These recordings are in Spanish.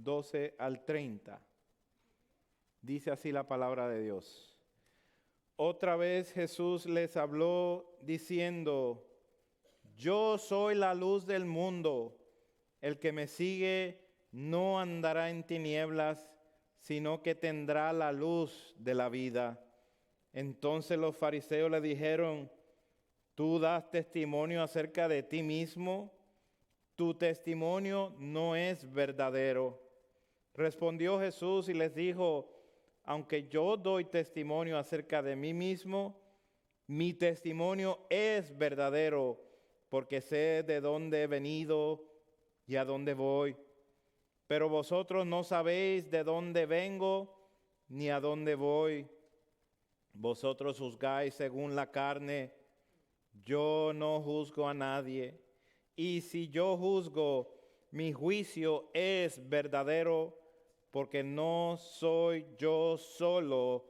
12 al 30. Dice así la palabra de Dios. Otra vez Jesús les habló diciendo: Yo soy la luz del mundo. El que me sigue no andará en tinieblas, sino que tendrá la luz de la vida. Entonces los fariseos le dijeron: Tú das testimonio acerca de ti mismo, tu testimonio no es verdadero. Respondió Jesús y les dijo: Aunque yo doy testimonio acerca de mí mismo, mi testimonio es verdadero, porque sé de dónde he venido y a dónde voy. Pero vosotros no sabéis de dónde vengo ni a dónde voy. Vosotros juzgáis según la carne, yo no juzgo a nadie. Y si yo juzgo, mi juicio es verdadero, porque no soy yo solo,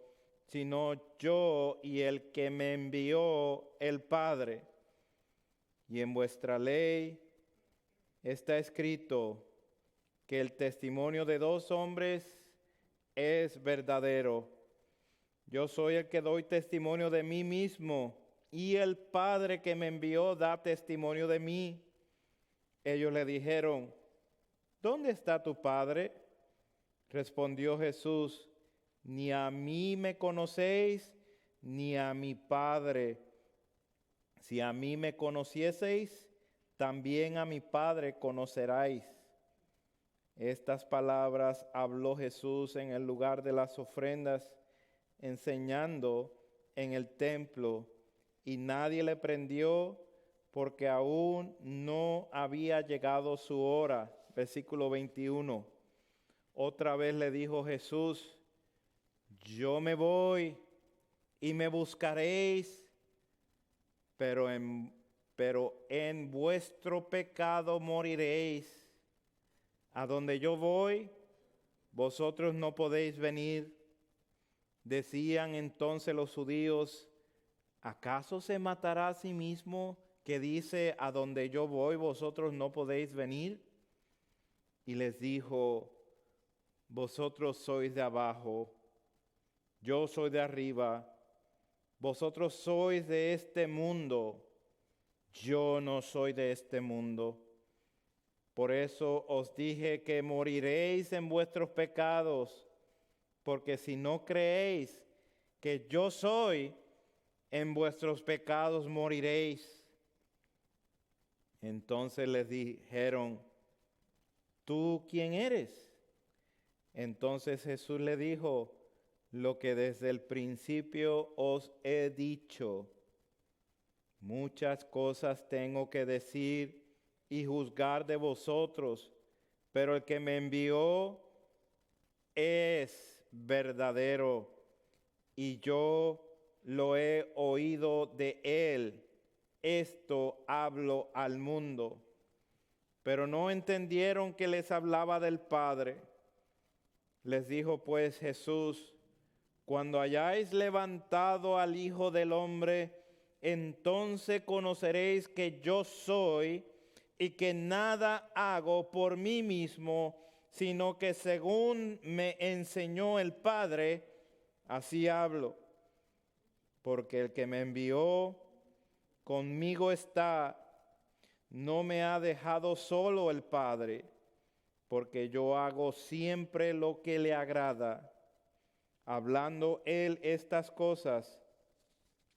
sino yo y el que me envió, el Padre. Y en vuestra ley está escrito que el testimonio de dos hombres es verdadero. Yo soy el que doy testimonio de mí mismo, y el Padre que me envió da testimonio de mí. Ellos le dijeron: ¿Dónde está tu Padre? Respondió Jesús: Ni a mí me conocéis, ni a mi Padre. Si a mí me conocieseis, también a mi Padre conoceráis. Estas palabras habló Jesús en el lugar de las ofrendas, enseñando en el templo, y nadie le prendió porque aún no había llegado su hora. Versículo 21. Otra vez le dijo Jesús: Yo me voy y me buscaréis, pero en vuestro pecado moriréis. A donde yo voy, vosotros no podéis venir. Decían entonces los judíos: ¿acaso se matará a sí mismo que dice: a donde yo voy, vosotros no podéis venir? Y les dijo: vosotros sois de abajo, yo soy de arriba. Vosotros sois de este mundo, yo no soy de este mundo. Por eso os dije que moriréis en vuestros pecados, porque si no creéis que yo soy, en vuestros pecados moriréis. Entonces les dijeron: ¿tú quién eres? Entonces Jesús le dijo: lo que desde el principio os he dicho. Muchas cosas tengo que decir y juzgar de vosotros, pero el que me envió es verdadero, y yo lo he oído de él. Esto hablo al mundo. Pero no entendieron que les hablaba del Padre. Les dijo pues Jesús: cuando hayáis levantado al Hijo del Hombre, entonces conoceréis que yo soy, y que nada hago por mí mismo, sino que según me enseñó el Padre, así hablo. Porque el que me envió conmigo está, no me ha dejado solo el Padre, porque yo hago siempre lo que le agrada. Hablando él estas cosas,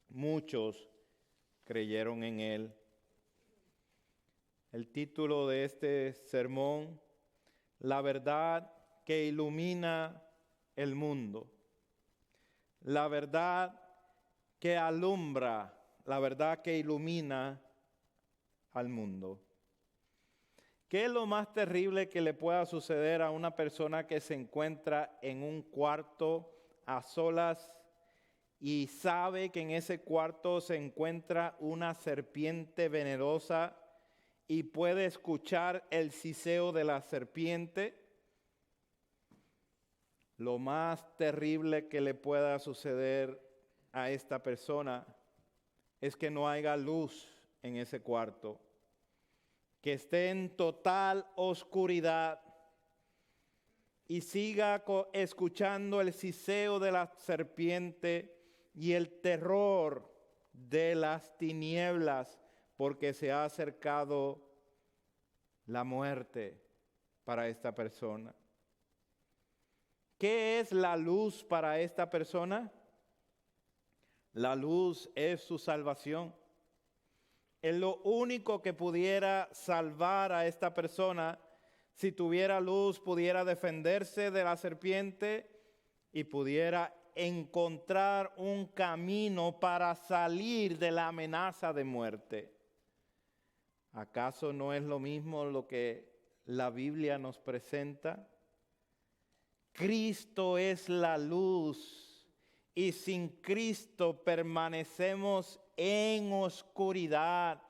muchos creyeron en él. El título de este sermón: La verdad que ilumina el mundo. La verdad que alumbra, la verdad que ilumina al mundo. ¿Qué es lo más terrible que le pueda suceder a una persona que se encuentra en un cuarto a solas y sabe que en ese cuarto se encuentra una serpiente venenosa y puede escuchar el siseo de la serpiente? Lo más terrible que le pueda suceder a esta persona es que no haya luz en ese cuarto, que esté en total oscuridad, y siga escuchando el siseo de la serpiente y el terror de las tinieblas, porque se ha acercado la muerte para esta persona. ¿Qué es la luz para esta persona? La luz es su salvación. Es lo único que pudiera salvar a esta persona. Si tuviera luz, pudiera defenderse de la serpiente y pudiera encontrar un camino para salir de la amenaza de muerte. ¿Acaso no es lo mismo lo que la Biblia nos presenta? Cristo es la luz y sin Cristo permanecemos en oscuridad,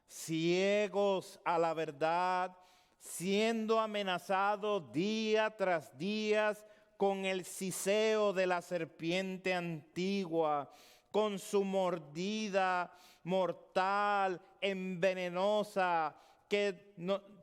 ciegos a la verdad, siendo amenazados día tras día con el siseo de la serpiente antigua, con su mordida mortal, envenenosa, que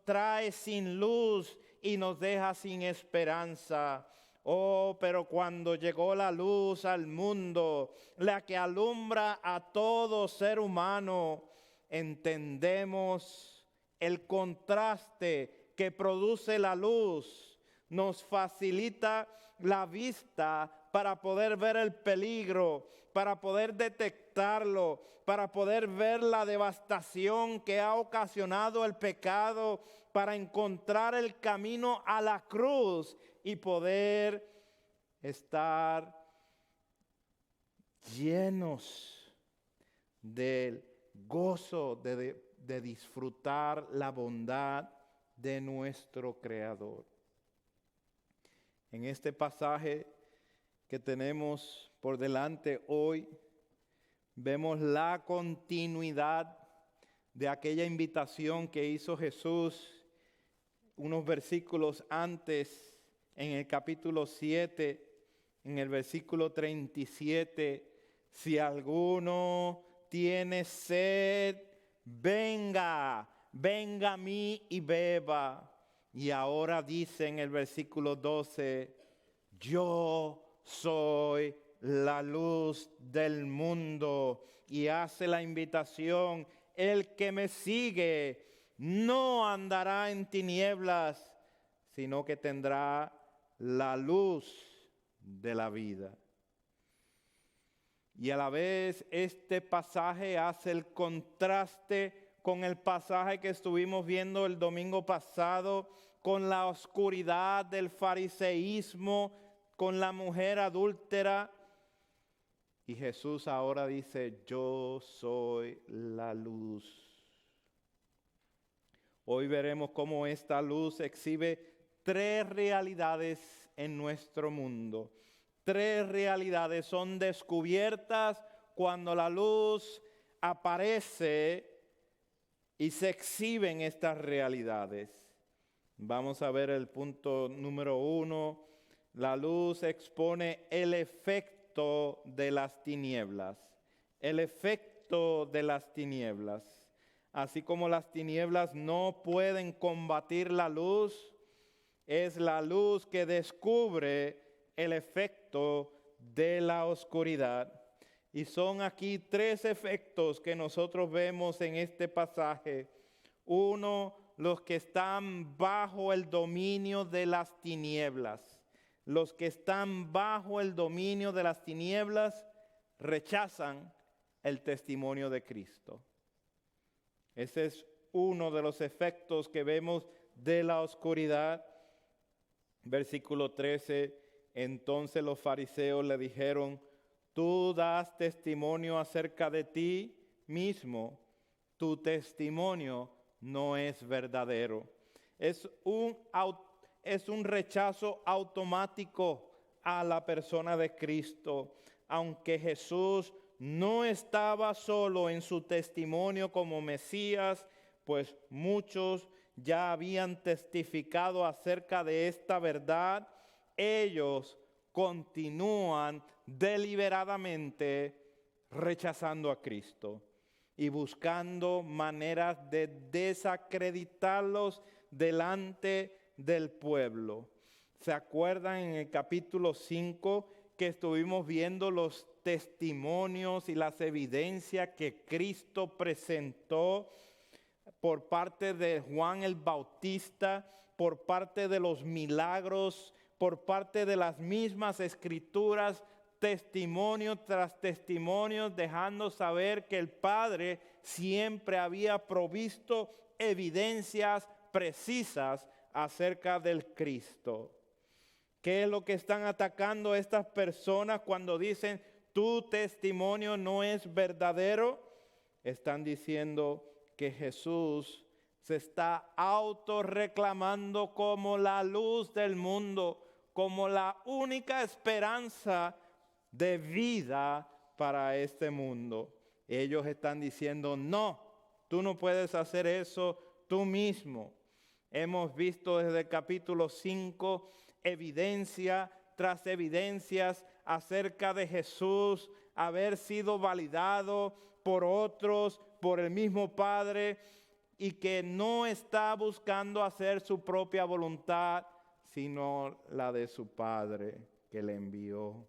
trae sin luz y nos deja sin esperanza. Oh, pero cuando llegó la luz al mundo, la que alumbra a todo ser humano, entendemos el contraste que produce la luz. Nos facilita la vista para poder ver el peligro, para poder detectarlo, para poder ver la devastación que ha ocasionado el pecado, para encontrar el camino a la cruz y poder estar llenos del gozo de disfrutar la bondad de nuestro Creador. En este pasaje que tenemos por delante hoy, vemos la continuidad de aquella invitación que hizo Jesús unos versículos antes, en el capítulo 7, en el versículo 37, si alguno tiene sed, venga a mí y beba. Y ahora dice en el versículo 12, yo soy la luz del mundo. Y hace la invitación, el que me sigue no andará en tinieblas, sino que tendrá la luz de la vida. Y a la vez este pasaje hace el contraste con el pasaje que estuvimos viendo el domingo pasado, con la oscuridad del fariseísmo, con la mujer adúltera. Y Jesús ahora dice, yo soy la luz. Hoy veremos cómo esta luz exhibe tres realidades en nuestro mundo. Tres realidades son descubiertas cuando la luz aparece y se exhiben estas realidades. Vamos a ver el punto número 1. La luz expone el efecto de las tinieblas. El efecto de las tinieblas. Así como las tinieblas no pueden combatir la luz, es la luz que descubre el efecto de la oscuridad. Y son aquí tres efectos que nosotros vemos en este pasaje. Uno, los que están bajo el dominio de las tinieblas. Los que están bajo el dominio de las tinieblas rechazan el testimonio de Cristo. Ese es uno de los efectos que vemos de la oscuridad. Versículo 13, entonces los fariseos le dijeron, tú das testimonio acerca de ti mismo, tu testimonio no es verdadero. Es un rechazo automático a la persona de Cristo, aunque Jesús no estaba solo en su testimonio como Mesías, pues muchos ya habían testificado acerca de esta verdad. Ellos continúan deliberadamente rechazando a Cristo y buscando maneras de desacreditarlos delante del pueblo. ¿Se acuerdan en el capítulo 5 que estuvimos viendo los testimonios y las evidencias que Cristo presentó por parte de Juan el Bautista, por parte de los milagros, por parte de las mismas escrituras, testimonio tras testimonio, dejando saber que el Padre siempre había provisto evidencias precisas acerca del Cristo? ¿Qué es lo que están atacando estas personas cuando dicen tu testimonio no es verdadero? Están diciendo que Jesús se está autorreclamando como la luz del mundo, como la única esperanza de vida para este mundo. Ellos están diciendo, no, tú no puedes hacer eso tú mismo. Hemos visto desde el capítulo 5 evidencia tras evidencias acerca de Jesús haber sido validado por otros, por el mismo Padre, y que no está buscando hacer su propia voluntad, sino la de su Padre que le envió.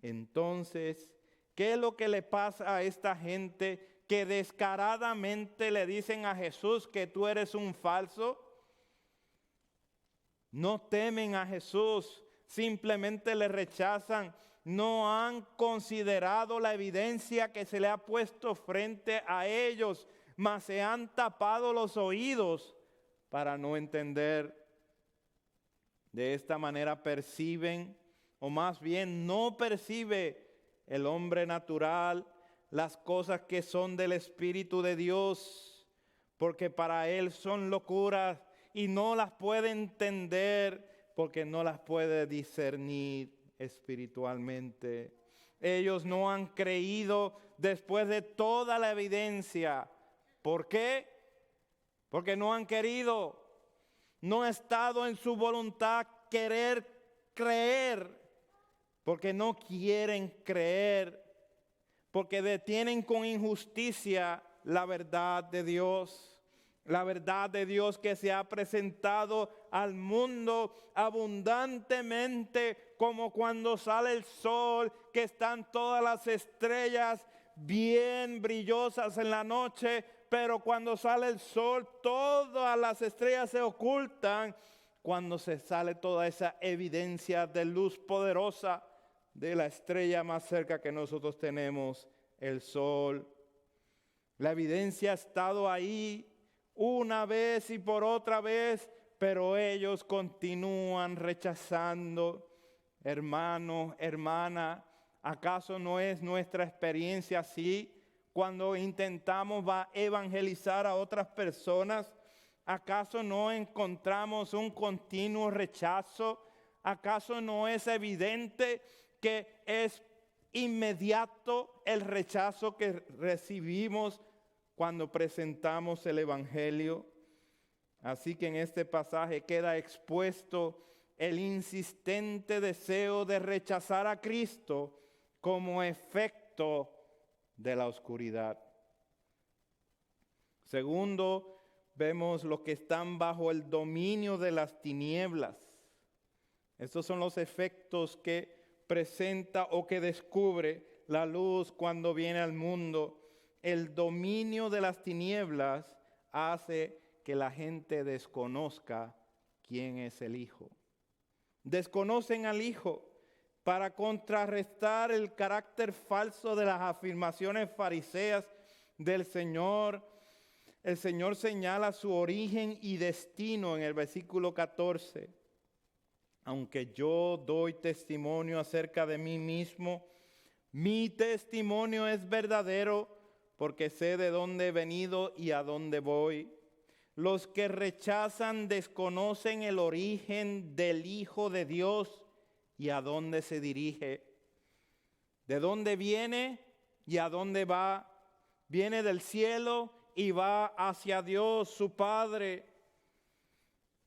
Entonces, ¿qué es lo que le pasa a esta gente que descaradamente le dicen a Jesús que tú eres un falso? No temen a Jesús, simplemente le rechazan. No han considerado la evidencia que se le ha puesto frente a ellos, mas se han tapado los oídos para no entender. De esta manera perciben, o más bien no percibe el hombre natural las cosas que son del Espíritu de Dios, porque para él son locuras y no las puede entender porque no las puede discernir espiritualmente. Ellos no han creído después de toda la evidencia. ¿Por qué? Porque no han querido. No ha estado en su voluntad querer creer, porque no quieren creer, porque detienen con injusticia la verdad de Dios. La verdad de Dios que se ha presentado al mundo abundantemente, como cuando sale el sol, que están todas las estrellas bien brillosas en la noche, pero cuando sale el sol todas las estrellas se ocultan, cuando se sale toda esa evidencia de luz poderosa de la estrella más cerca que nosotros tenemos, el sol. La evidencia ha estado ahí una vez y por otra vez, pero ellos continúan rechazando. Hermano, hermana, ¿acaso no es nuestra experiencia así cuando intentamos evangelizar a otras personas? ¿Acaso no encontramos un continuo rechazo? ¿Acaso no es evidente que es inmediato el rechazo que recibimos cuando presentamos el Evangelio? Así que en este pasaje queda expuesto el insistente deseo de rechazar a Cristo como efecto de la oscuridad. Segundo, vemos los que están bajo el dominio de las tinieblas. Estos son los efectos que presenta o que descubre la luz cuando viene al mundo. El dominio de las tinieblas hace que la gente desconozca quién es el Hijo. Desconocen al Hijo para contrarrestar el carácter falso de las afirmaciones fariseas del Señor. El Señor señala su origen y destino en el versículo 14. Aunque yo doy testimonio acerca de mí mismo, mi testimonio es verdadero, porque sé de dónde he venido y a dónde voy. Los que rechazan desconocen el origen del Hijo de Dios y a dónde se dirige. ¿De dónde viene y a dónde va? Viene del cielo y va hacia Dios, su Padre.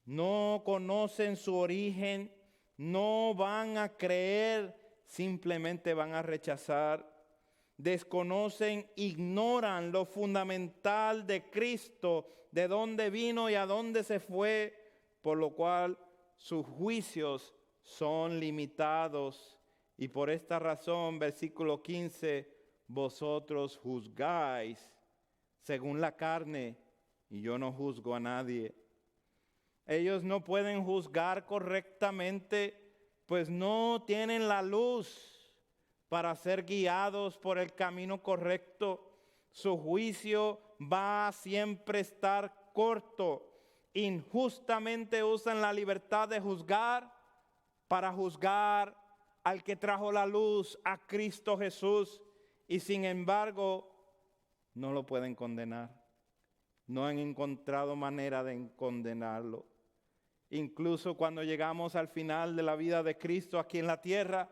No conocen su origen, no van a creer, simplemente van a rechazar. Desconocen, ignoran lo fundamental de Cristo, de dónde vino y a dónde se fue, por lo cual sus juicios son limitados. Y por esta razón, versículo 15, vosotros juzgáis según la carne, y yo no juzgo a nadie. Ellos no pueden juzgar correctamente, pues no tienen la luz para ser guiados por el camino correcto. Su juicio va a siempre estar corto. Injustamente usan la libertad de juzgar para juzgar al que trajo la luz, a Cristo Jesús, y sin embargo no lo pueden condenar. No han encontrado manera de condenarlo. Incluso cuando llegamos al final de la vida de Cristo aquí en la tierra,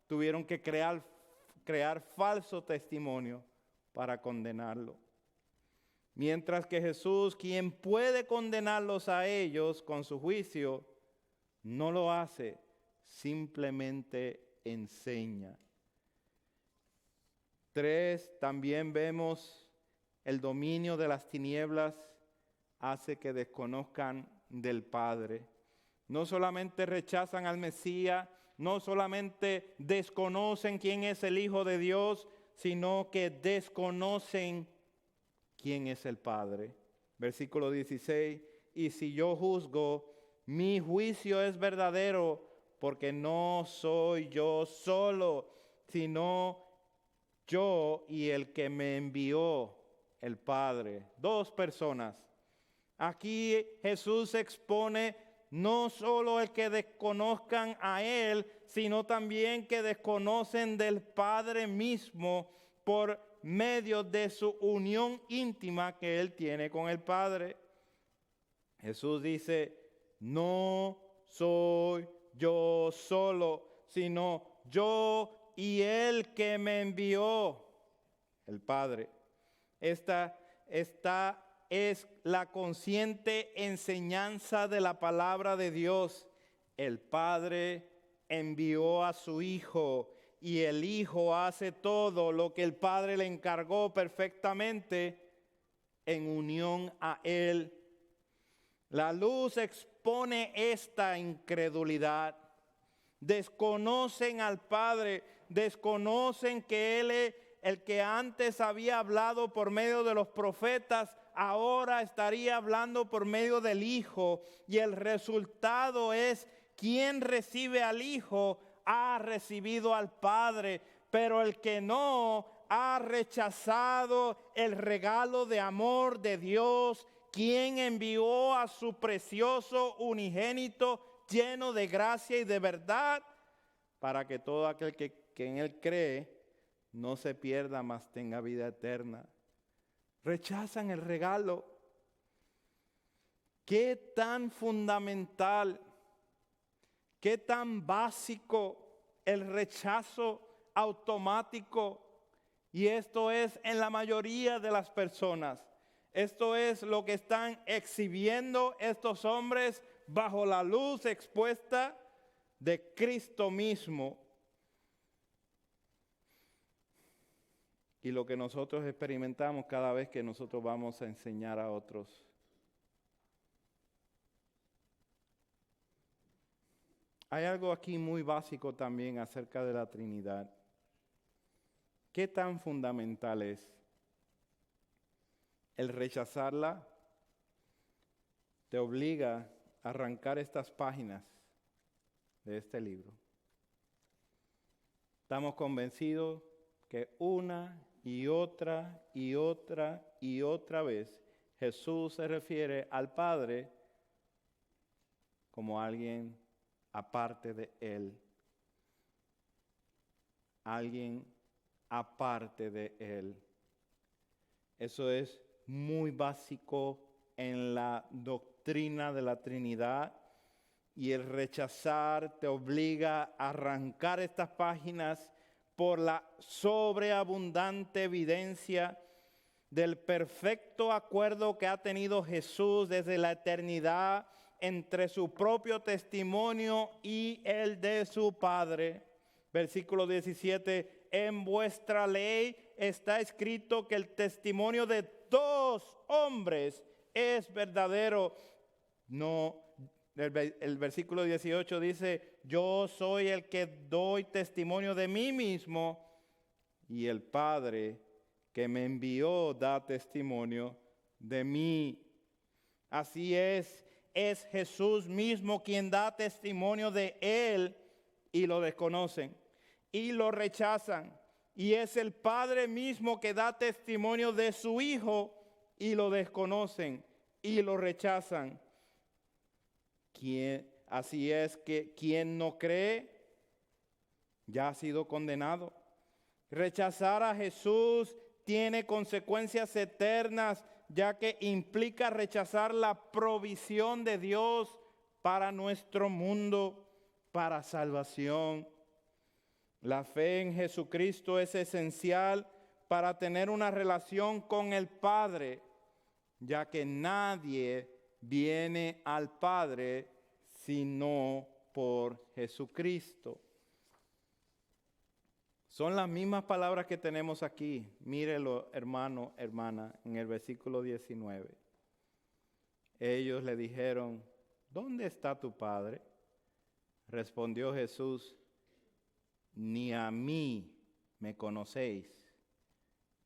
tuvieron que crear falso testimonio para condenarlo. Mientras que Jesús, quien puede condenarlos a ellos con su juicio, no lo hace, simplemente enseña. 3, también vemos el dominio de las tinieblas hace que desconozcan del Padre. No solamente rechazan al Mesías, no solamente desconocen quién es el Hijo de Dios, sino que desconocen quién es el Padre. Versículo 16, y si yo juzgo, mi juicio es verdadero, porque no soy yo solo, sino yo y el que me envió, el Padre. 2 personas. Aquí Jesús expone no solo el que desconozcan a Él, sino también que desconocen del Padre mismo por medio de su unión íntima que Él tiene con el Padre. Jesús dice, no soy yo solo, sino yo y el que me envió, el Padre. Esta es la consciente enseñanza de la palabra de Dios. El Padre envió a su Hijo y el Hijo hace todo lo que el Padre le encargó perfectamente en unión a Él. La luz expone esta incredulidad. Desconocen al Padre, desconocen que Él es el que antes había hablado por medio de los profetas, ahora estaría hablando por medio del Hijo. Y el resultado es, quien recibe al Hijo ha recibido al Padre, pero el que no ha rechazado el regalo de amor de Dios, quien envió a su precioso unigénito lleno de gracia y de verdad, para que todo aquel que en Él cree no se pierda, mas tenga vida eterna. Rechazan el regalo. Qué tan fundamental, qué tan básico el rechazo automático. Y esto es en la mayoría de las personas. Esto es lo que están exhibiendo estos hombres bajo la luz expuesta de Cristo mismo. Y lo que nosotros experimentamos cada vez que nosotros vamos a enseñar a otros. Hay algo aquí muy básico también acerca de la Trinidad. ¿Qué tan fundamental es? El rechazarla te obliga a arrancar estas páginas de este libro. Estamos convencidos que una y otra y otra y otra vez Jesús se refiere al Padre como alguien aparte de Él. Alguien aparte de Él. Eso es muy básico en la doctrina de la Trinidad, y el rechazar te obliga a arrancar estas páginas por la sobreabundante evidencia del perfecto acuerdo que ha tenido Jesús desde la eternidad entre su propio testimonio y el de su Padre. Versículo 17, en vuestra ley está escrito que el testimonio de 2 hombres es verdadero. No El versículo 18 dice, yo soy el que doy testimonio de mí mismo y el Padre que me envió da testimonio de mí. Así es Jesús mismo quien da testimonio de Él y lo desconocen y lo rechazan. Y es el Padre mismo que da testimonio de su Hijo y lo desconocen y lo rechazan. Así es que quien no cree ya ha sido condenado. Rechazar a Jesús tiene consecuencias eternas, ya que implica rechazar la provisión de Dios para nuestro mundo, para salvación. La fe en Jesucristo es esencial para tener una relación con el Padre, ya que nadie viene al Padre sino por Jesucristo. Son las mismas palabras que tenemos aquí. Mírelo, hermano, hermana, en el versículo 19. Ellos le dijeron, ¿dónde está tu Padre? Respondió Jesús, ni a mí me conocéis,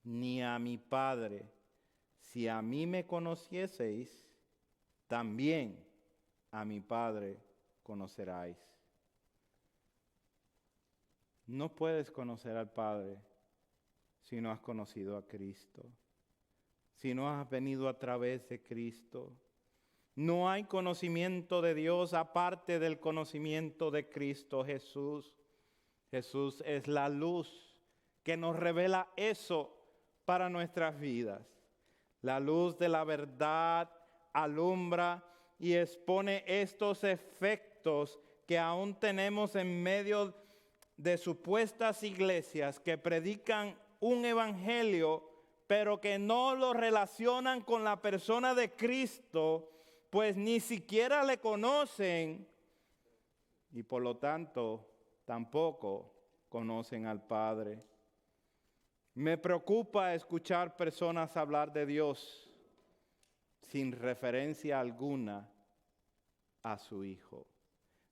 ni a mi Padre. Si a mí me conocieseis, también a mi Padre conoceráis. No puedes conocer al Padre si no has conocido a Cristo, si no has venido a través de Cristo. No hay conocimiento de Dios aparte del conocimiento de Cristo Jesús. Jesús es la luz que nos revela eso para nuestras vidas. La luz de la verdad alumbra y expone estos efectos que aún tenemos en medio de supuestas iglesias que predican un evangelio, pero que no lo relacionan con la persona de Cristo, pues ni siquiera le conocen y por lo tanto tampoco conocen al Padre. Me preocupa escuchar personas hablar de Dios sin referencia alguna a su Hijo.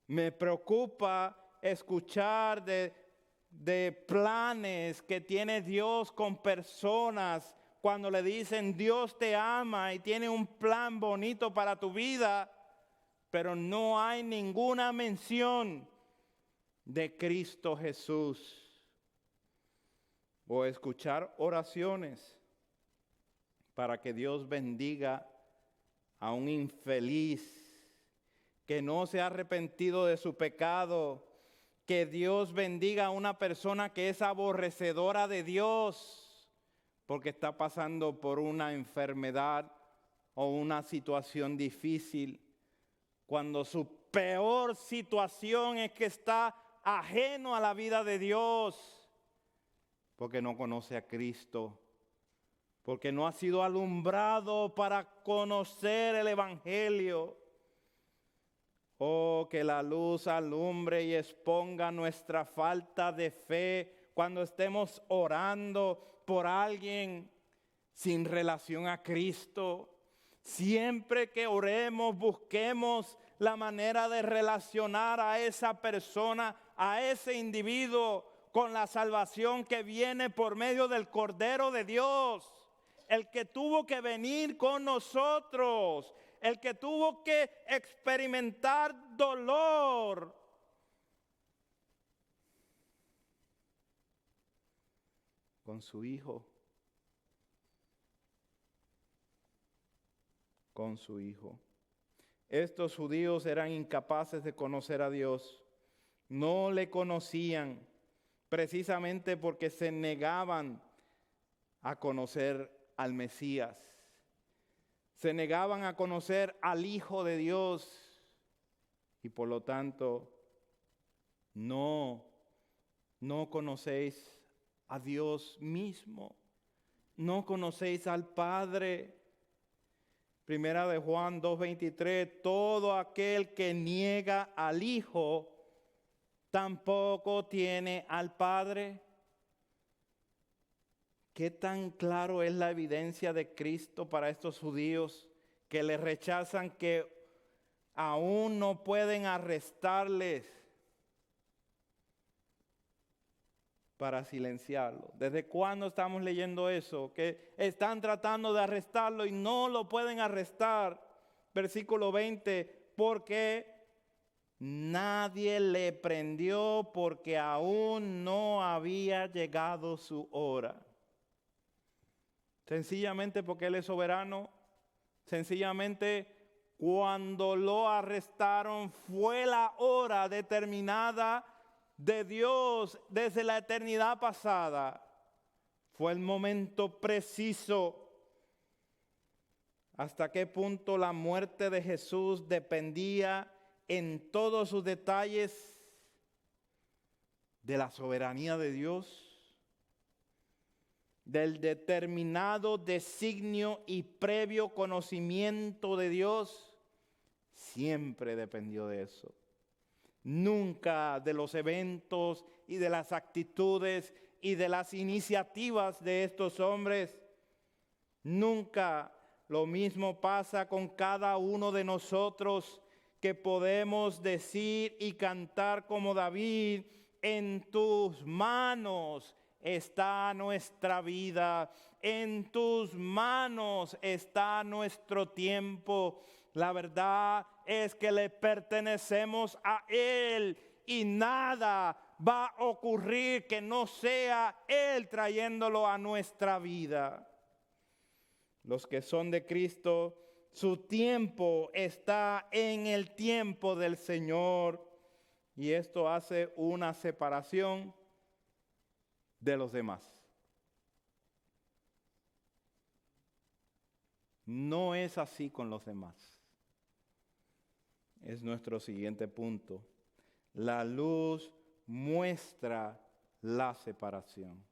Me preocupa escuchar de planes que tiene Dios con personas cuando le dicen Dios te ama y tiene un plan bonito para tu vida, pero no hay ninguna mención de Cristo Jesús. O escuchar oraciones para que Dios bendiga a un infeliz que no se ha arrepentido de su pecado, que Dios bendiga a una persona que es aborrecedora de Dios porque está pasando por una enfermedad o una situación difícil, cuando su peor situación es que está ajeno a la vida de Dios, porque no conoce a Cristo, porque no ha sido alumbrado para conocer el Evangelio. Oh, que la luz alumbre y exponga nuestra falta de fe cuando estemos orando por alguien sin relación a Cristo. Siempre que oremos, busquemos la manera de relacionar a esa persona, a ese individuo, con la salvación que viene por medio del Cordero de Dios, el que tuvo que venir con nosotros, el que tuvo que experimentar dolor. Con su Hijo. Con su Hijo. Estos judíos eran incapaces de conocer a Dios. No le conocían precisamente porque se negaban a conocer al Mesías. Se negaban a conocer al Hijo de Dios y por lo tanto no conocéis a Dios mismo, no conocéis al Padre. Primera de Juan 2:23, todo aquel que niega al Hijo tampoco tiene al Padre. ¿Qué tan claro es la evidencia de Cristo para estos judíos que le rechazan que aún no pueden arrestarles para silenciarlo. ¿Desde cuándo estamos leyendo eso? Que están tratando de arrestarlo y no lo pueden arrestar. Versículo 20, porque nadie le prendió porque aún no había llegado su hora. Sencillamente porque Él es soberano. Sencillamente cuando lo arrestaron fue la hora determinada de Dios desde la eternidad pasada. Fue el momento preciso. Hasta qué punto la muerte de Jesús dependía en todos sus detalles de la soberanía de Dios, del determinado designio y previo conocimiento de Dios. Siempre dependió de eso. Nunca de los eventos y de las actitudes y de las iniciativas de estos hombres. Nunca. Lo mismo pasa con cada uno de nosotros, que podemos decir y cantar como David: en tus manos está nuestra vida, en tus manos está nuestro tiempo. La verdad es que le pertenecemos a Él y nada va a ocurrir que no sea Él trayéndolo a nuestra vida. Los que son de Cristo, su tiempo está en el tiempo del Señor. Y esto hace una separación de los demás. No es así con los demás. Es nuestro siguiente punto. La luz muestra la separación.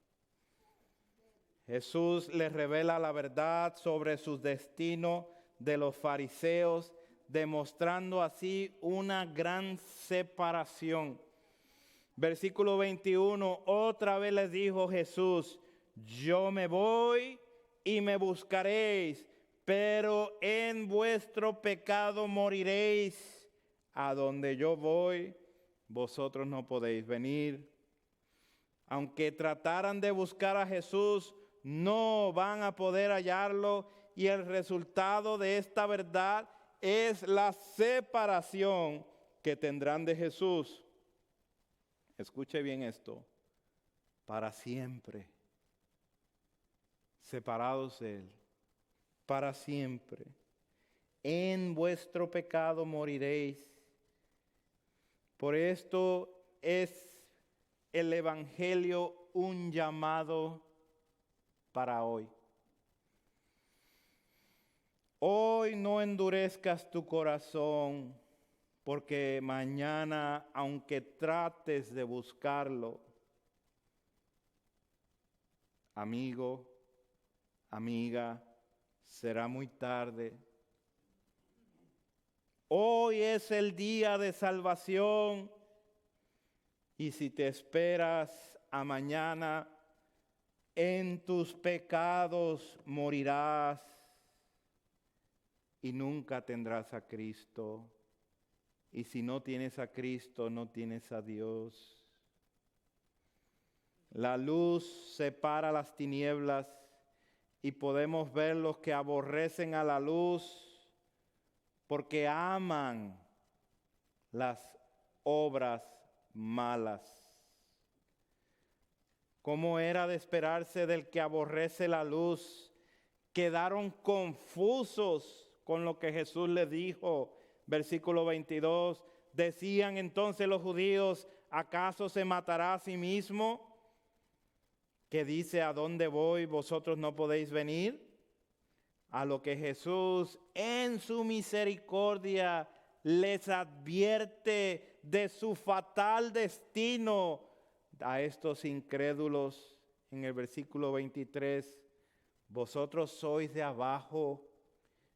Jesús les revela la verdad sobre su destino de los fariseos, demostrando así una gran separación. Versículo 21, otra vez les dijo Jesús: yo me voy y me buscaréis, pero en vuestro pecado moriréis. A donde yo voy, vosotros no podéis venir. Aunque trataran de buscar a Jesús, no van a poder hallarlo, y el resultado de esta verdad es la separación que tendrán de Jesús. Escuche bien esto: para siempre, separados de Él, para siempre. En vuestro pecado moriréis. Por esto es el Evangelio un llamado para hoy. Hoy no endurezcas tu corazón, porque mañana, aunque trates de buscarlo, amigo, amiga, será muy tarde. Hoy es el día de salvación, y si te esperas a mañana, en tus pecados morirás y nunca tendrás a Cristo. Y si no tienes a Cristo, no tienes a Dios. La luz separa las tinieblas y podemos ver los que aborrecen a la luz porque aman las obras malas. Como era de esperarse del que aborrece la luz, quedaron confusos con lo que Jesús les dijo. Versículo 22, decían entonces los judíos: ¿acaso se matará a sí mismo? Que dice: ¿a dónde voy? ¿Vosotros no podéis venir? A lo que Jesús en su misericordia les advierte de su fatal destino a estos incrédulos. En el versículo 23, vosotros sois de abajo,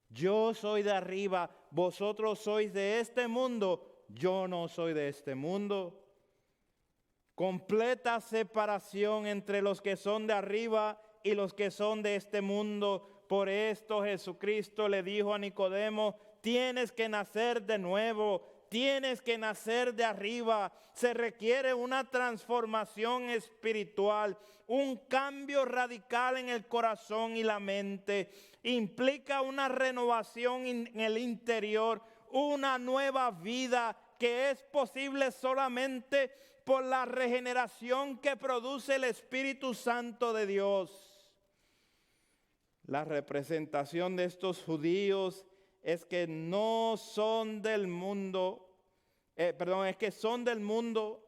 yo soy de arriba, vosotros sois de este mundo, yo no soy de este mundo. Completa separación entre los que son de arriba y los que son de este mundo. Por esto Jesucristo le dijo a Nicodemo: tienes que nacer de nuevo, tienes que nacer de arriba. Se requiere una transformación espiritual, un cambio radical en el corazón y la mente. Implica una renovación en el interior, una nueva vida que es posible solamente por la regeneración que produce el Espíritu Santo de Dios. La representación de estos judíos es que no son del mundo, es que son del mundo,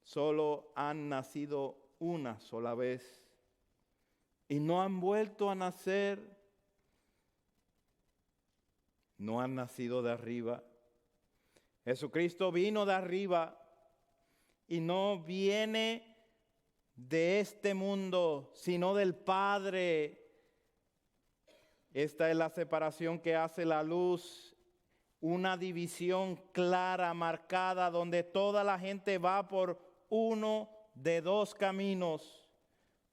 solo han nacido una sola vez y no han vuelto a nacer, no han nacido de arriba. Jesucristo vino de arriba y no viene de este mundo, sino del Padre. Esta es la separación que hace la luz, una división clara, marcada, donde toda la gente va por uno de dos caminos,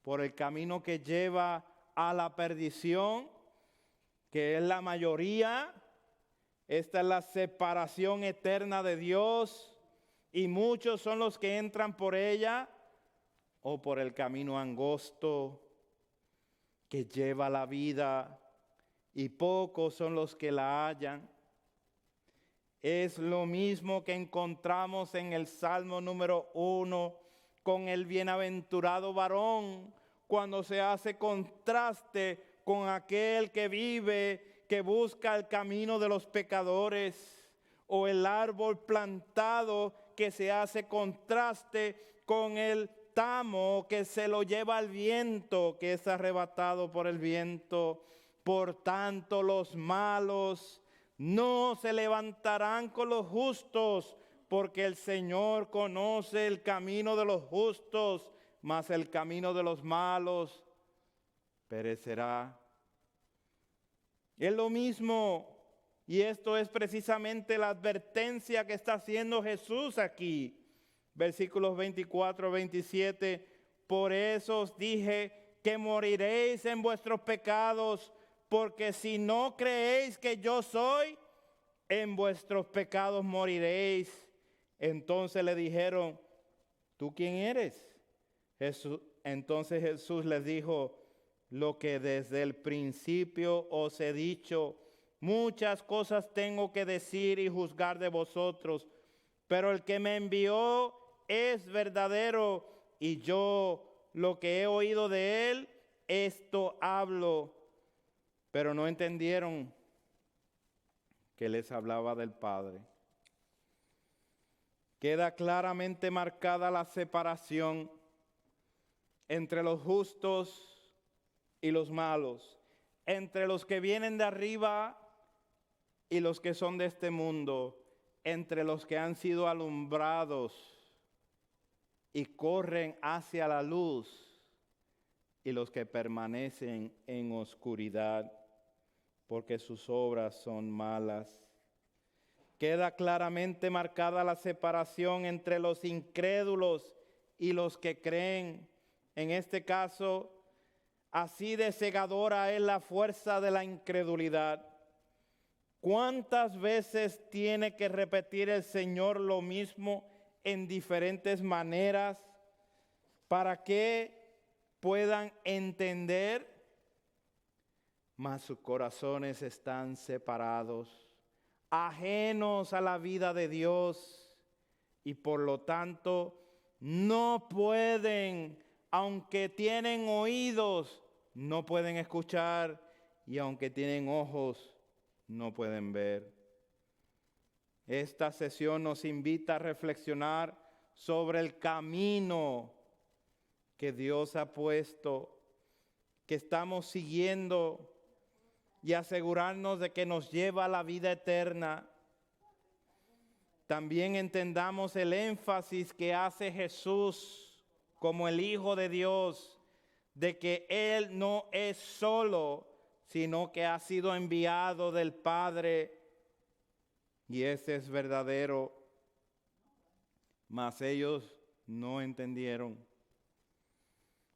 por el camino que lleva a la perdición, que es la mayoría. Esta es la separación eterna de Dios y muchos son los que entran por ella, o por el camino angosto que lleva a la vida y pocos son los que la hallan. Es lo mismo que encontramos en el Salmo número 1 con el bienaventurado varón, cuando se hace contraste con aquel que vive, que busca el camino de los pecadores, o el árbol plantado que se hace contraste con el tamo que se lo lleva al viento, que es arrebatado por el viento. Por tanto, los malos no se levantarán con los justos, porque el Señor conoce el camino de los justos, mas el camino de los malos perecerá. Es lo mismo, y esto es precisamente la advertencia que está haciendo Jesús aquí. Versículos 24, 27, por eso os dije que moriréis en vuestros pecados, porque si no creéis que yo soy, en vuestros pecados moriréis. Entonces le dijeron, ¿tú quién eres? Entonces Jesús les dijo, lo que desde el principio os he dicho, muchas cosas tengo que decir y juzgar de vosotros, pero el que me envió es verdadero y yo lo que he oído de él, esto hablo. Pero no entendieron que les hablaba del Padre. Queda claramente marcada la separación entre los justos y los malos, entre los que vienen de arriba y los que son de este mundo, entre los que han sido alumbrados y corren hacia la luz y los que permanecen en oscuridad porque sus obras son malas. Queda claramente marcada la separación entre los incrédulos y los que creen. En este caso, así de cegadora es la fuerza de la incredulidad. ¿Cuántas veces tiene que repetir el Señor lo mismo en diferentes maneras para que puedan entender? Mas sus corazones están separados, ajenos a la vida de Dios, y por lo tanto no pueden, aunque tienen oídos, no pueden escuchar, y aunque tienen ojos, no pueden ver. Esta sesión nos invita a reflexionar sobre el camino que Dios ha puesto, que estamos siguiendo, y asegurarnos de que nos lleva a la vida eterna. También entendamos el énfasis que hace Jesús como el Hijo de Dios, de que Él no es solo, sino que ha sido enviado del Padre, y ese es verdadero, mas ellos no entendieron.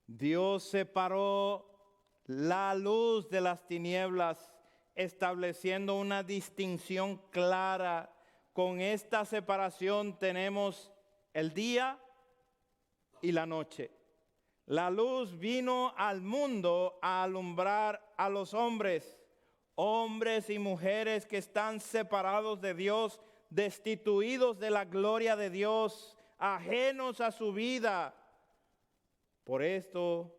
Dios separó la luz de las tinieblas estableciendo una distinción clara. Con esta separación tenemos el día y la noche. La luz vino al mundo a alumbrar a los hombres y mujeres que están separados de Dios, destituidos de la gloria de Dios, ajenos a su vida. Por esto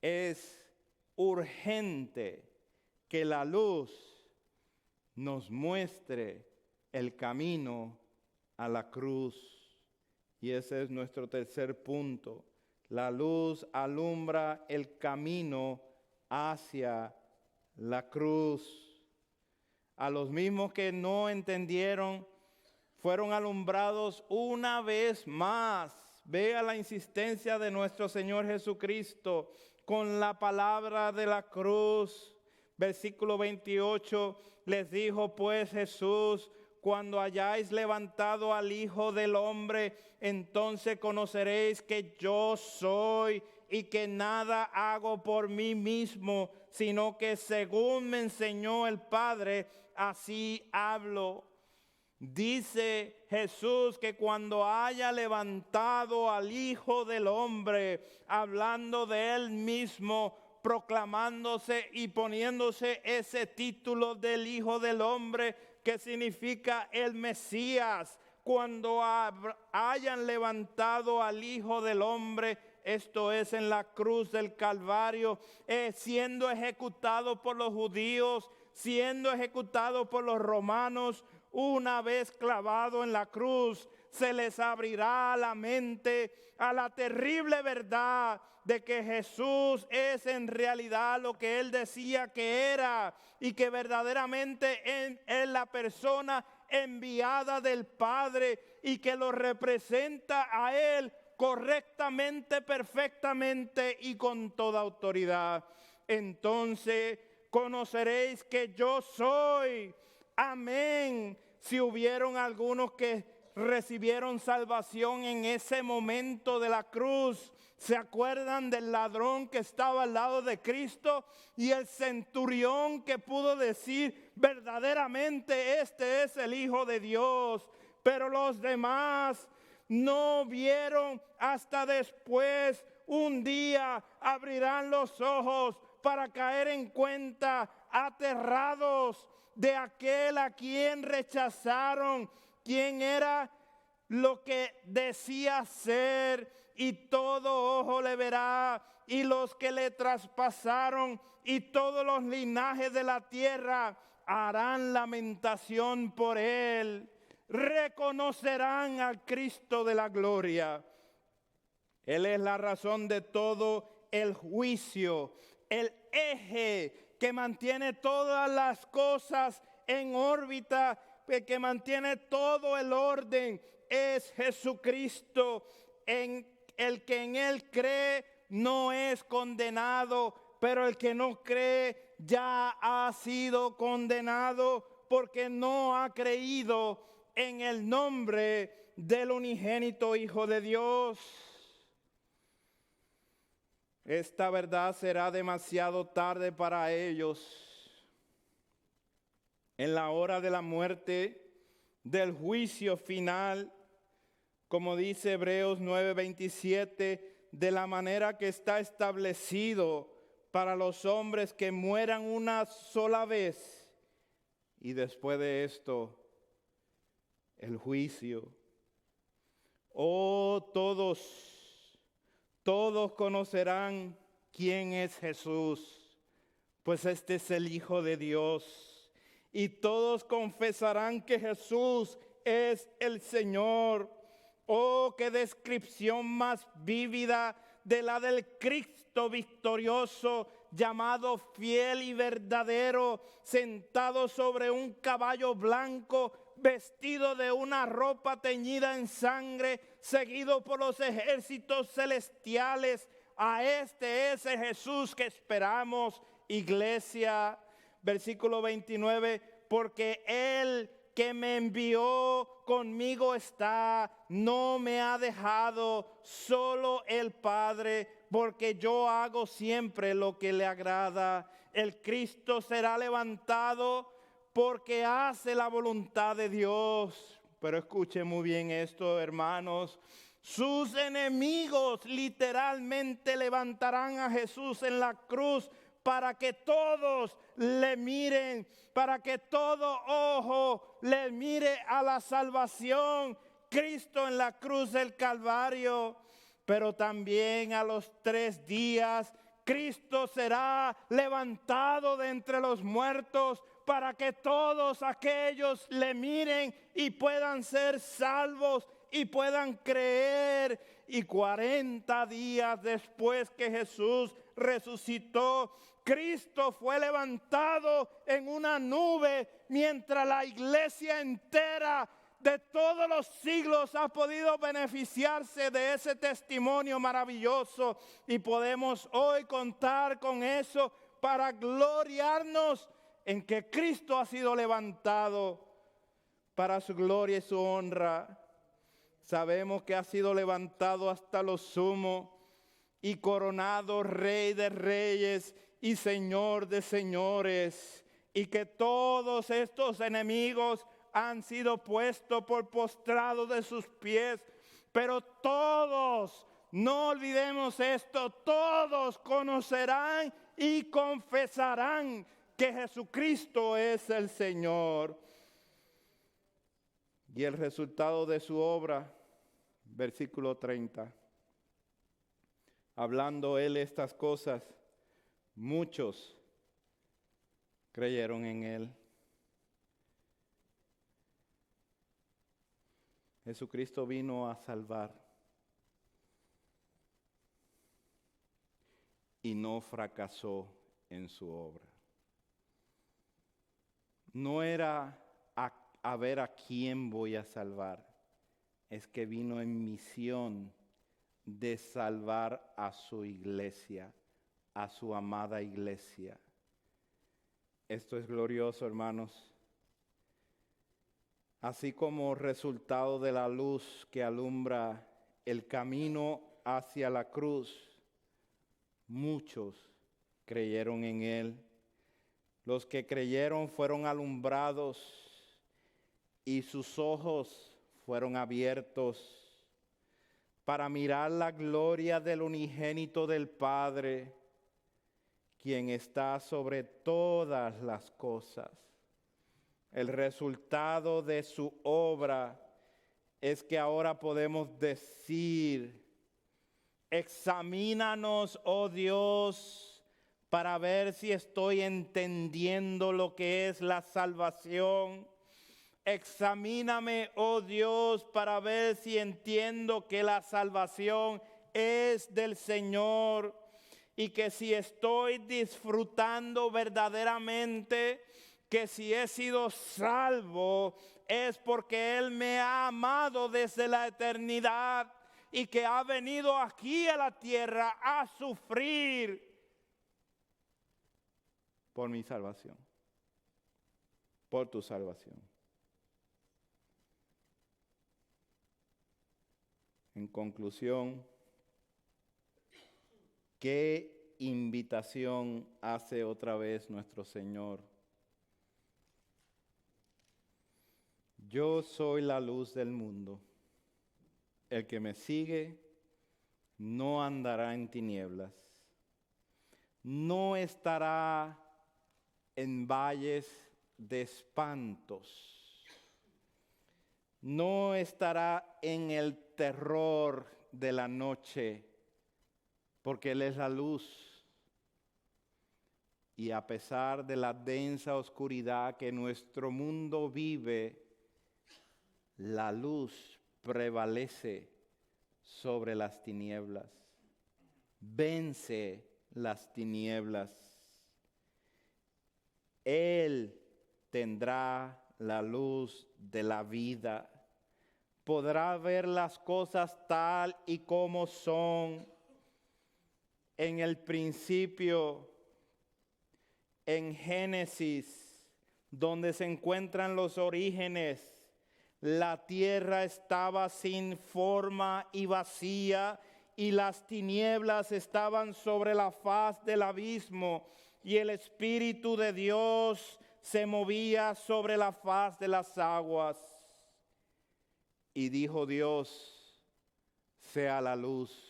es urgente que la luz nos muestre el camino a la cruz. Y ese es nuestro tercer punto. La luz alumbra el camino hacia la cruz. A los mismos que no entendieron, fueron alumbrados una vez más. Vea la insistencia de nuestro Señor Jesucristo con la palabra de la cruz. Versículo 28, les dijo pues Jesús: cuando hayáis levantado al Hijo del Hombre, entonces conoceréis que yo soy y que nada hago por mí mismo, sino que según me enseñó el Padre, así hablo. Dice Jesús que cuando haya levantado al Hijo del Hombre, hablando de Él mismo, proclamándose y poniéndose ese título del Hijo del Hombre, que significa el Mesías, cuando hayan levantado al Hijo del Hombre, esto es en la cruz del Calvario, siendo ejecutado por los judíos, siendo ejecutado por los romanos, una vez clavado en la cruz, se les abrirá la mente a la terrible verdad de que Jesús es en realidad lo que Él decía que era, y que verdaderamente es la persona enviada del Padre y que lo representa a Él correctamente, perfectamente y con toda autoridad. Entonces conoceréis que yo soy. Amén. Si hubieron algunos que recibieron salvación en ese momento de la cruz, ¿se acuerdan del ladrón que estaba al lado de Cristo y el centurión que pudo decir verdaderamente este es el Hijo de Dios? Pero los demás no vieron hasta después. Un día abrirán los ojos para caer en cuenta, aterrados de aquel a quien rechazaron, quien era lo que decía ser, y todo ojo le verá, y los que le traspasaron y todos los linajes de la tierra harán lamentación por él. Reconocerán al Cristo de la gloria. Él es la razón de todo el juicio, el eje que mantiene todas las cosas en órbita, que mantiene todo el orden, es Jesucristo. En el que en Él cree no es condenado, pero el que no cree ya ha sido condenado porque no ha creído en el nombre del unigénito Hijo de Dios. Esta verdad será demasiado tarde para ellos. En la hora de la muerte, del juicio final, como dice Hebreos 9:27, de la manera que está establecido para los hombres que mueran una sola vez, y después de esto, el juicio. Oh, todos conocerán quién es Jesús, pues este es el Hijo de Dios. Y todos confesarán que Jesús es el Señor. Oh, qué descripción más vívida de la del Cristo victorioso, llamado fiel y verdadero, sentado sobre un caballo blanco, vestido de una ropa teñida en sangre, seguido por los ejércitos celestiales. A este es el Jesús que esperamos, iglesia. Versículo 29, porque Él que me envió conmigo está, no me ha dejado solo el Padre, porque yo hago siempre lo que le agrada. El Cristo será levantado porque hace la voluntad de Dios. Pero escuchen muy bien esto, hermanos. Sus enemigos literalmente levantarán a Jesús en la cruz para que todos le miren, para que todo ojo le mire a la salvación. Cristo en la cruz del Calvario, pero también a los 3 días Cristo será levantado de entre los muertos para que todos aquellos le miren y puedan ser salvos y puedan creer. Y 40 días después que Jesús resucitó, Cristo fue levantado en una nube mientras la iglesia entera de todos los siglos ha podido beneficiarse de ese testimonio maravilloso. Y podemos hoy contar con eso para gloriarnos en que Cristo ha sido levantado para su gloria y su honra. Sabemos que ha sido levantado hasta lo sumo y coronado Rey de Reyes y Señor de Señores, y que todos estos enemigos han sido puestos por postrado de sus pies. Pero todos, no olvidemos esto, todos conocerán y confesarán que Jesucristo es el Señor. Y el resultado de su obra, versículo 30. Hablando él estas cosas, muchos creyeron en él. Jesucristo vino a salvar y no fracasó en su obra. No era a ver a quién voy a salvar, es que vino en misión de salvar a su iglesia, a su amada iglesia. Esto es glorioso, hermanos. Así como resultado de la luz que alumbra el camino hacia la cruz, muchos creyeron en él. Los que creyeron fueron alumbrados y sus ojos fueron abiertos para mirar la gloria del unigénito del Padre, quien está sobre todas las cosas. El resultado de su obra es que ahora podemos decir: examínanos, oh Dios, para ver si estoy entendiendo lo que es la salvación. Examíname, oh Dios, para ver si entiendo que la salvación es del Señor y que si estoy disfrutando verdaderamente, que si he sido salvo es porque Él me ha amado desde la eternidad y que ha venido aquí a la tierra a sufrir por mi salvación, por tu salvación. En conclusión, ¿qué invitación hace otra vez nuestro Señor? Yo soy la luz del mundo. El que me sigue no andará en tinieblas, no estará en valles de espantos, no estará en el terror de la noche, porque Él es la luz. Y a pesar de la densa oscuridad que nuestro mundo vive, la luz prevalece sobre las tinieblas, vence las tinieblas. Él tendrá la luz de la vida, podrá ver las cosas tal y como son. En el principio, en Génesis, donde se encuentran los orígenes, la tierra estaba sin forma y vacía, y las tinieblas estaban sobre la faz del abismo, y el Espíritu de Dios se movía sobre la faz de las aguas. Y dijo Dios: sea la luz.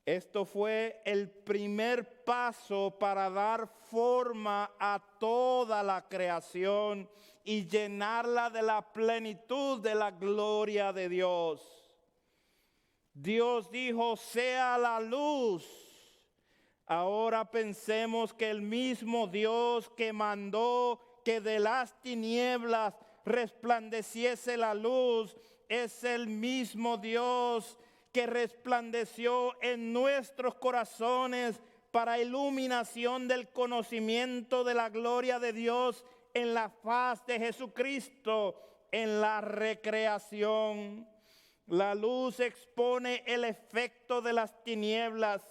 Esto fue el primer paso para dar forma a toda la creación y llenarla de la plenitud de la gloria de Dios. Dios dijo: sea la luz. Ahora pensemos que el mismo Dios que mandó que de las tinieblas resplandeciese la luz, es el mismo Dios que resplandeció en nuestros corazones para iluminación del conocimiento de la gloria de Dios en la faz de Jesucristo, en la recreación. La luz expone el efecto de las tinieblas.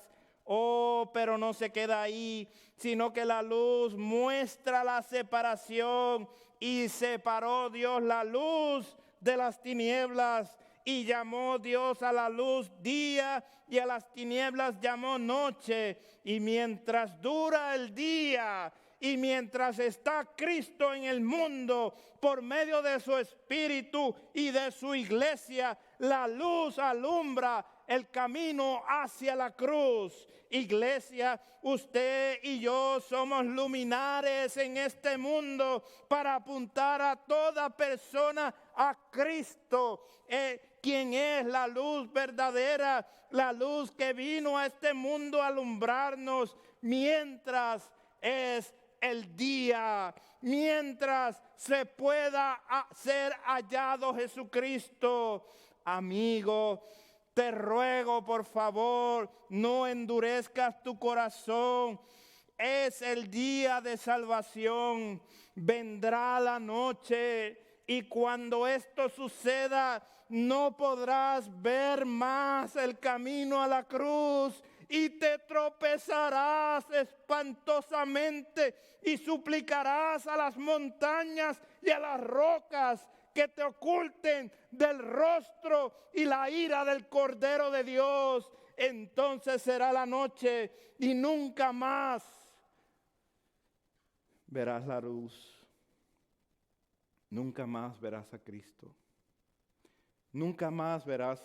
Oh, pero no se queda ahí, sino que la luz muestra la separación, y separó Dios la luz de las tinieblas, y llamó Dios a la luz día, y a las tinieblas llamó noche. Y mientras dura el día, y mientras está Cristo en el mundo, por medio de su Espíritu y de su iglesia, la luz alumbra el camino hacia la cruz. Iglesia, usted y yo somos luminares en este mundo para apuntar a toda persona a Cristo, quien es la luz verdadera, la luz que vino a este mundo a alumbrarnos mientras es el día, mientras se pueda ser hallado Jesucristo. Amigo, te ruego, por favor, no endurezcas tu corazón. Es el día de salvación. Vendrá la noche, y cuando esto suceda, no podrás ver más el camino a la cruz, y te tropezarás espantosamente y suplicarás a las montañas y a las rocas que te oculten del rostro y la ira del Cordero de Dios. Entonces será la noche y nunca más verás la luz. Nunca más verás a Cristo. Nunca más verás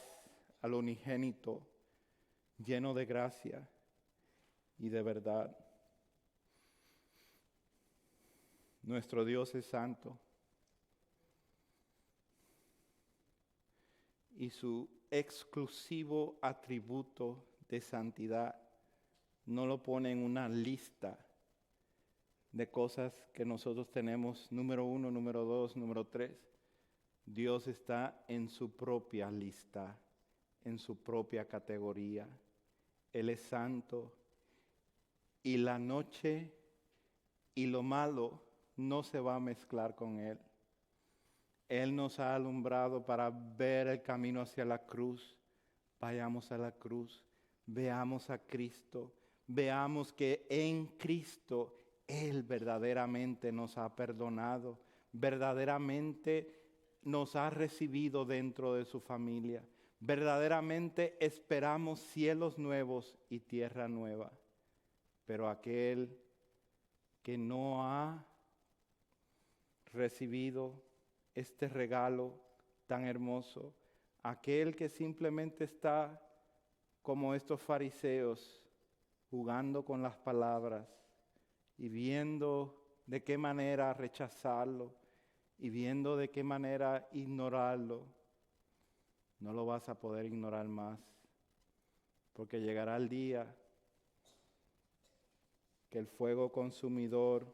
al unigénito lleno de gracia y de verdad. Nuestro Dios es santo, y su exclusivo atributo de santidad no lo pone en una lista de cosas que nosotros tenemos, número 1, número 2, número 3. Dios está en su propia lista, en su propia categoría. Él es santo, y la noche y lo malo no se va a mezclar con Él. Él nos ha alumbrado para ver el camino hacia la cruz. Vayamos a la cruz, veamos a Cristo, veamos que en Cristo Él verdaderamente nos ha perdonado, verdaderamente nos ha recibido dentro de su familia. Verdaderamente esperamos cielos nuevos y tierra nueva. Pero aquel que no ha recibido este regalo tan hermoso, aquel que simplemente está como estos fariseos, jugando con las palabras y viendo de qué manera rechazarlo y viendo de qué manera ignorarlo, no lo vas a poder ignorar más, porque llegará el día que el fuego consumidor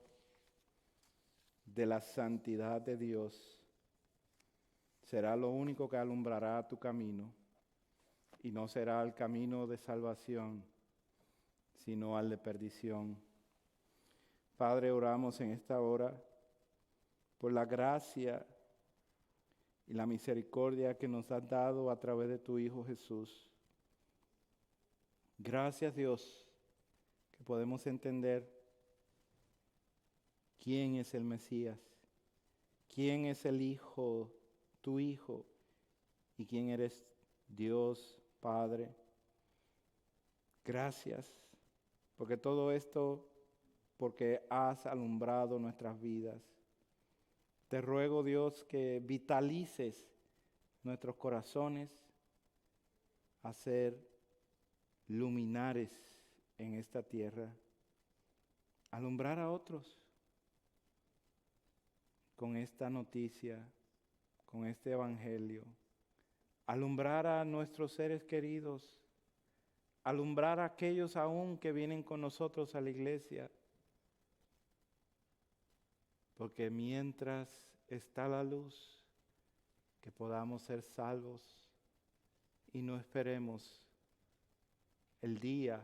de la santidad de Dios será lo único que alumbrará tu camino, y no será el camino de salvación, sino al de perdición. Padre, oramos en esta hora por la gracia y la misericordia que nos has dado a través de tu Hijo Jesús. Gracias, Dios, que podemos entender quién es el Mesías, quién es el Hijo, tu Hijo, y quién eres Dios Padre. Gracias porque todo esto, porque has alumbrado nuestras vidas. Te ruego, Dios, que vitalices nuestros corazones a ser luminares en esta tierra, alumbrar a otros con esta noticia, con este evangelio, alumbrar a nuestros seres queridos, alumbrar a aquellos aún que vienen con nosotros a la iglesia, porque mientras está la luz, que podamos ser salvos y no esperemos el día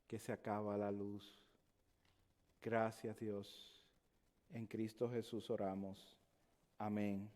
que se acaba la luz. Gracias, Dios. En Cristo Jesús oramos. Amén.